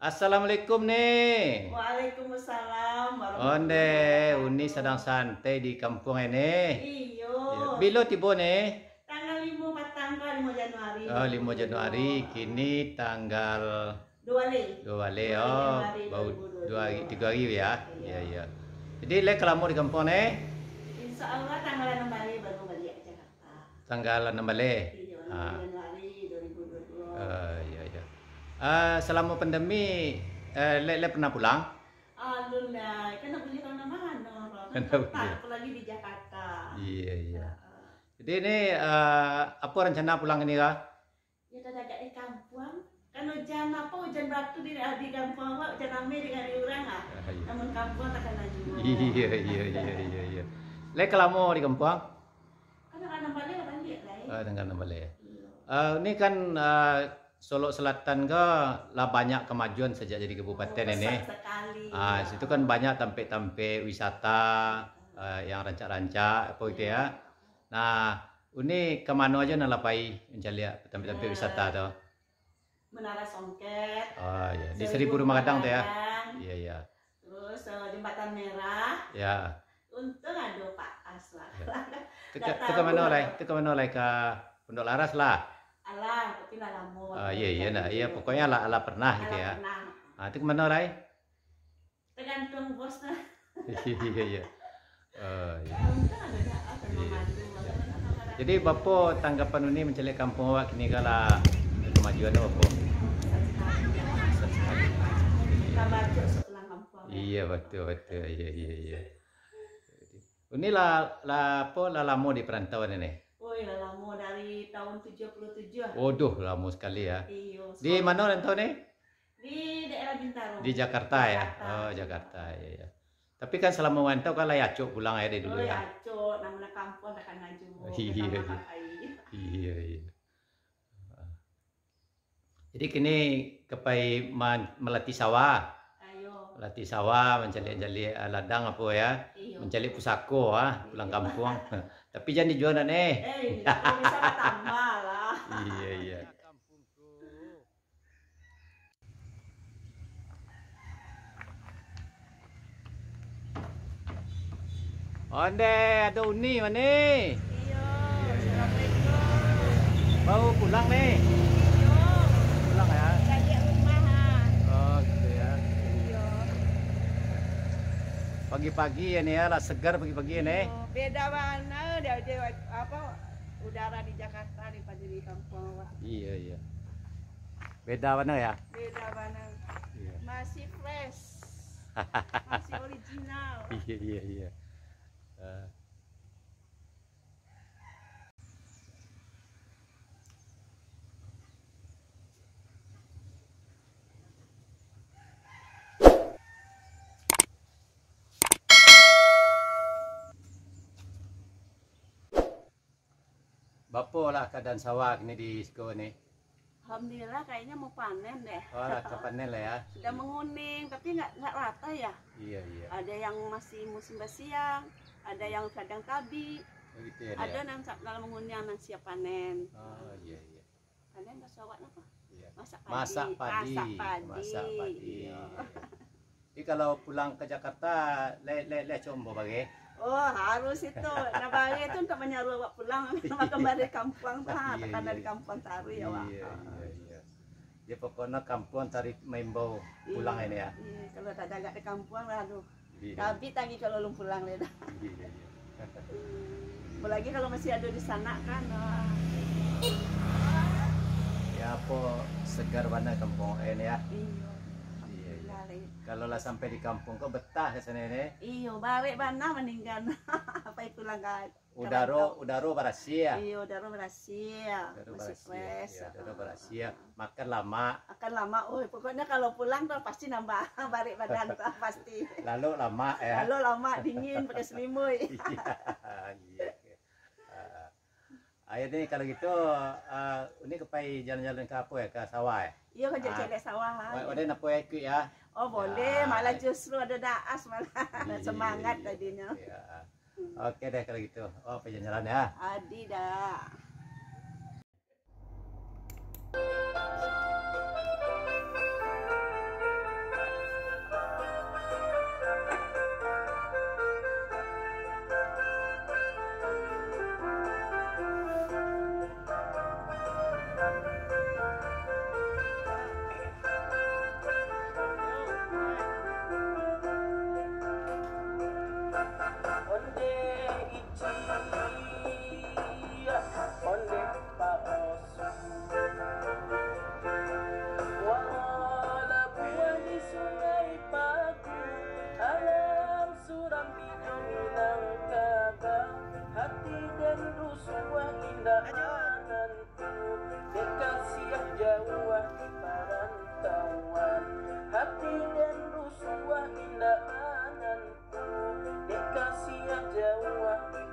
Assalamualaikum nih. Waalaikumsalam Onde, warahmatullahi Uni wabarakatuh. sedang santai di kampung ini. Iyo. Ya, bilo tibo nih. Tanggal 5 tanggal 5 Januari. Oh, 5 Januari, kini tanggal 2 2 Oh, Januari baru 2022. 3 hari ya. Iya, iya. Jadi lek kelamu di kampung nih. Insya Allah tanggal 6 Januari baru balik ke Jakarta. Tanggal 6 balik. Iya, 6 Ah, Januari 2022. iya, iya. Selama pandemi, lek pernah pulang? Alhamdulillah, kan nak beli tahun mana orang. Kan Kan beli. apalagi di Jakarta. Iya, iya. Jadi ini apa rencana pulang ini kah? Ya tak ada di kampung. Kan hujan apa hujan batu di kampung awak hujan ame dengan orang ah. Iya. Namun kampung takkan laju. Iya, iya, iya, iya, iya. Lek kelamu di kampung? Kadang-kadang balik balik lah. Tengah balik. Iya. Ini kan Solo Selatan ke lah banyak kemajuan sejak jadi kabupaten ini. Besar sekali. Situ kan banyak tampe-tampe wisata yang rancak-rancak apa gitu ya. Nah, ini kemana aja nalapai mencari tampe-tampe wisata tuh? Menara Songket. Oh iya, di 1000 Rumah Gadang tuh ya. Iya, iya. Terus Jembatan Merah. Ya. Untung ada Pak Aswa. Itu ke mana oleh? Itu ke mana oleh ke Pondok Laras lah. Alah, tapi lah lama. Iya, iya, nah, iya pokoknya lah pernah gitu ya. Pernah. Itu ke mana oleh? Tergantung bosnya. Iya, iya. Iya. Untung ada memandu. Jadi Bapak tanggapan ini mencari kampung awak kini kala kemajuan Bapak? Kita baca setelah kampung. Iya betul betul iya iya iya. Ini lah lama di perantauan ini. Woi, lama dari tahun 77. Waduh lama sekali ya. Iyo. Di mana rantau nih? Di daerah Bintaro. Di Jakarta ya. Oh Jakarta iya iya. Tapi kan selama merantau kan lah acuk pulang aja dari dulu ya. Acuk, namanya kampung takkan ngaju. Iya. Iya iya. Jadi kini kepai melatih sawah. Ayo. Melatih sawah, mencari ladang apa ya. Iyo. Mencari pusako pulang kampung. Tapi jangan dijual nih. Bisa tambah lah. Iya iya. Onde ada Uni mana? Iyo. Assalamualaikum. Mau pulang nih? Iyo. Pulang ya? Lagi rumah. Oh gitu ya. Iyo. Pagi-pagi ya nih ya, lah segar pagi-pagi ya nih. Beda mana dari apa udara di Jakarta daripada di kampung. Iya iya. Beda mana ya? Beda mana. Iya. Masih fresh. Masih original. Iya iya iya. Bapak lah keadaan sawah ini di Siko nih. Alhamdulillah kayaknya mau panen deh. Oh lah panen lah ya. Sudah menguning tapi nggak rata ya. Iya iya. Ada yang masih musim siang, ada yang kadang tabi, Begitu ya. ada Dia. yang dalam menguning yang siap panen. Oh iya iya. Panen bahasa awak apa? Iya. Masak padi. Masak padi. Masak padi. Masak padi. Iya. Jadi kalau pulang ke Jakarta, le combo bagi. Oh harus itu. Nah bagi itu untuk menyaruh awak pulang kembali dari kampung Iya, tekan iya. dari kampung Tari awak. Iya iya iya. Dia pokoknya kampung tarik Membo pulang ini ya. Iya, kalau tak ada di kampung aduh. Iya. Tapi tangi kalau belum pulang deh. Iya iya. Apalagi kalau masih ada di sana kan. Ya apa segar mana kampung ini ya. Iya. Iya iya. Alhamdulillah. Kalau lah sampai di kampung kok betah ke sana ini. Iyo, balik mana meninggal. Apa itu langgar? Udaro berasia. Iyo, udara berasia. Udaro Masih berasia. fresh. Ya, udaro berasia. Makan lama. Akan lama. Oh, pokoknya kalau pulang tuh pasti nambah balik badan tuh pasti. Lalu lama ya. Lalu lama dingin pakai selimut. Iya. Ayo nih kalau gitu, ini kepai jalan-jalan ke apa ya, ke sawah ya? Iya, kerja cedek sawah. Udah napo ya ikut ya? Oh boleh, malah justru ada daas malah semangat Iya. tadinya. Iya. Oke deh kalau gitu. Oh, jalan ya. Adi dah. dan rusuh indah anganku, dekasih jauh di perantauan. Hati dan rusuh indah anganku, dekasih jauh di